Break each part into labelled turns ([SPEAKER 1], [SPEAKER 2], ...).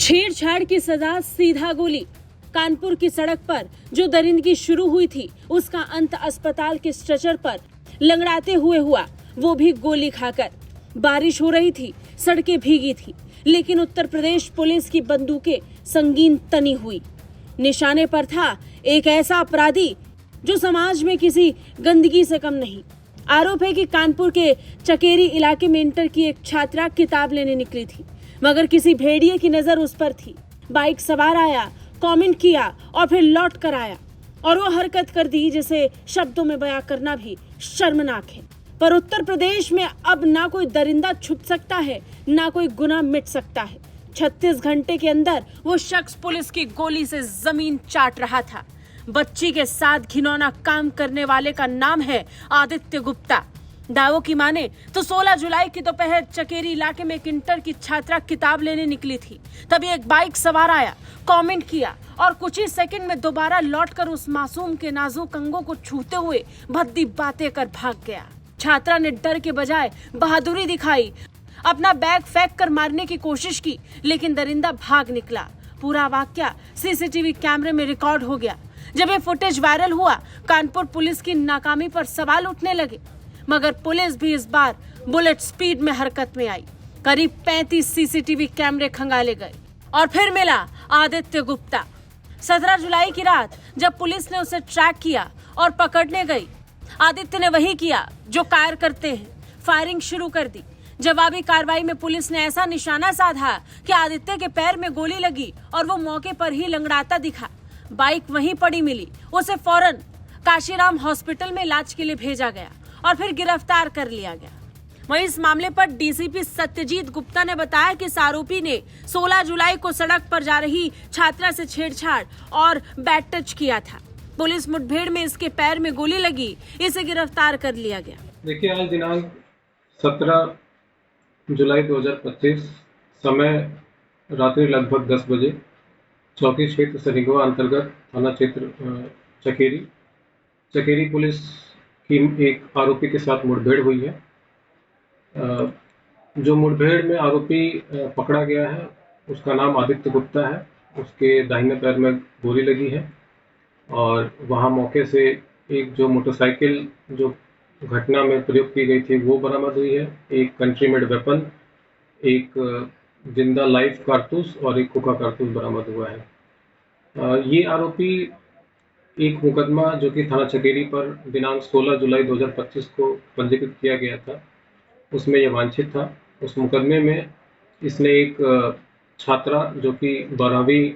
[SPEAKER 1] छेड़छाड़ की सजा सीधा गोली। कानपुर की सड़क पर जो दरिंदगी शुरू हुई थी उसका अंत अस्पताल के स्ट्रेचर पर लंगड़ाते हुए हुआ, वो भी गोली खाकर। बारिश हो रही थी, सड़कें भीगी थी, लेकिन उत्तर प्रदेश पुलिस की बंदूकें संगीन तनी हुई। निशाने पर था एक ऐसा अपराधी जो समाज में किसी गंदगी से कम नहीं। आरोप है कि कानपुर के चकेरी इलाके में इंटर की एक छात्रा किताब लेने निकली थी, मगर किसी भेड़िए की नजर उस पर थी। बाइक सवार आया, कमेंट किया और फिर लौट कर आया और वो हरकत कर दी जिसे शब्दों में बयां करना भी शर्मनाक है। पर उत्तर प्रदेश में अब ना कोई दरिंदा छुप सकता है, ना कोई गुनाह मिट सकता है। 36 घंटे के अंदर वो शख्स पुलिस की गोली से जमीन चाट रहा था। बच्ची के साथ घिनौना काम करने वाले का नाम है आदित्य गुप्ता। दावों की माने तो 16 जुलाई की दोपहर चकेरी इलाके में एक इंटर की छात्रा किताब लेने निकली थी। तभी एक बाइक सवार आया, कमेंट किया और कुछ ही सेकंड में दोबारा लौटकर उस मासूम के नाजुक अंगों को छूते हुए भद्दी बातें कर भाग गया। छात्रा ने डर के बजाय बहादुरी दिखाई, अपना बैग फेंक कर मारने की कोशिश की, लेकिन दरिंदा भाग निकला। पूरा वाकया सीसीटीवी कैमरे में रिकॉर्ड हो गया। जब ये फुटेज वायरल हुआ, कानपुर पुलिस की नाकामी पर सवाल उठने लगे, मगर पुलिस भी इस बार बुलेट स्पीड में हरकत में आई। करीब 35 सीसीटीवी कैमरे खंगाले गए और फिर मिला आदित्य गुप्ता। 17 जुलाई की रात जब पुलिस ने उसे ट्रैक किया और पकड़ने गई, आदित्य ने वही किया जो कायर करते हैं, फायरिंग शुरू कर दी। जवाबी कार्रवाई में पुलिस ने ऐसा निशाना साधा कि आदित्य के पैर में गोली लगी और वो मौके पर ही लंगड़ाता दिखा। बाइक वहीं पड़ी मिली, उसे फौरन काशीराम हॉस्पिटल में इलाज के लिए भेजा गया और फिर गिरफ्तार कर लिया गया। वहीं इस मामले पर डीसीपी सत्यजीत गुप्ता ने बताया कि इस आरोपी ने 16 जुलाई को सड़क पर जा रही छात्रा से छेड़छाड़ और बैड टच किया था। पुलिस मुठभेड़ में इसके पैर में गोली लगी, इसे गिरफ्तार कर लिया गया।
[SPEAKER 2] देखिए, आज दिनांक 17 जुलाई 2025 समय रात्रि लगभग 10 बजे चौकी क्षेत्र सरिगवा अंतर्गत थाना क्षेत्र चकेरी पुलिस की एक आरोपी के साथ मुठभेड़ हुई है। जो मुठभेड़ में आरोपी पकड़ा गया है उसका नाम आदित्य गुप्ता है। उसके दाहिने पैर में गोली लगी है और वहां मौके से एक जो मोटरसाइकिल जो घटना में प्रयोग की गई थी वो बरामद हुई है। एक कंट्री मेड वेपन, एक जिंदा लाइव कारतूस और एक खोखा कारतूस बरामद हुआ है। ये आरोपी एक मुकदमा जो कि थाना चकेरी पर दिनांक 16 जुलाई 2025 को पंजीकृत किया गया था, उसमें यह वांछित था। उस मुकदमे में इसने एक छात्रा जो कि 12वीं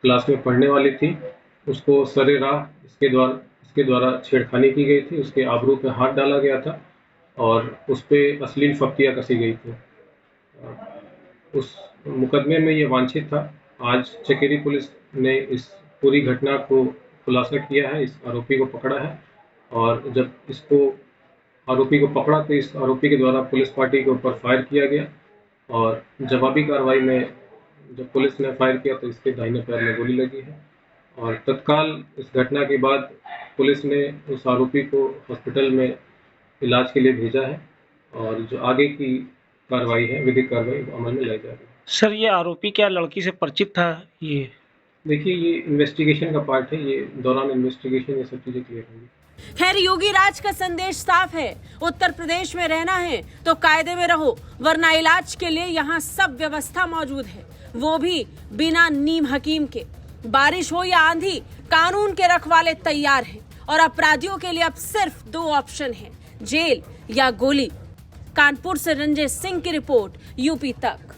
[SPEAKER 2] क्लास में पढ़ने वाली थी, उसको सरेराह इसके द्वारा छेड़खानी की गई थी। उसके आबरू पे हाथ डाला गया था और उस पर अश्लील फप्तियाँ कसी गई थी। उस मुकदमे में ये वांछित था। आज चकेरी पुलिस ने इस पूरी घटना को खुलासा किया है, इस आरोपी को पकड़ा है और जब आरोपी को पकड़ा तो इस आरोपी के द्वारा पुलिस पार्टी के ऊपर फायर किया गया और जवाबी कार्रवाई में जब पुलिस ने फायर किया तो इसके दाहिने पैर में गोली लगी है और तत्काल इस घटना के बाद पुलिस ने उस आरोपी को हॉस्पिटल में इलाज के लिए भेजा है और जो आगे की कार्रवाई है, विधिक कार्रवाई अमल में लाई जा रही है।
[SPEAKER 3] सर, ये आरोपी क्या लड़की से परिचित था? ये
[SPEAKER 2] देखिए, ये इन्वेस्टिगेशन का पार्ट है। ये दौरान इन्वेस्टिगेशन ये सब चीजें क्लियर होंगी।
[SPEAKER 1] खैर, योगी राज का संदेश साफ है, उत्तर प्रदेश में रहना है तो कायदे में रहो, वरना इलाज के लिए यहाँ सब व्यवस्था मौजूद है, वो भी बिना नीम हकीम के। बारिश हो या आंधी, कानून के रखवाले तैयार हैं और अपराधियों के लिए अब सिर्फ 2 ऑप्शन हैं, जेल या गोली। कानपुर से रंजय सिंह की रिपोर्ट, यूपी तक।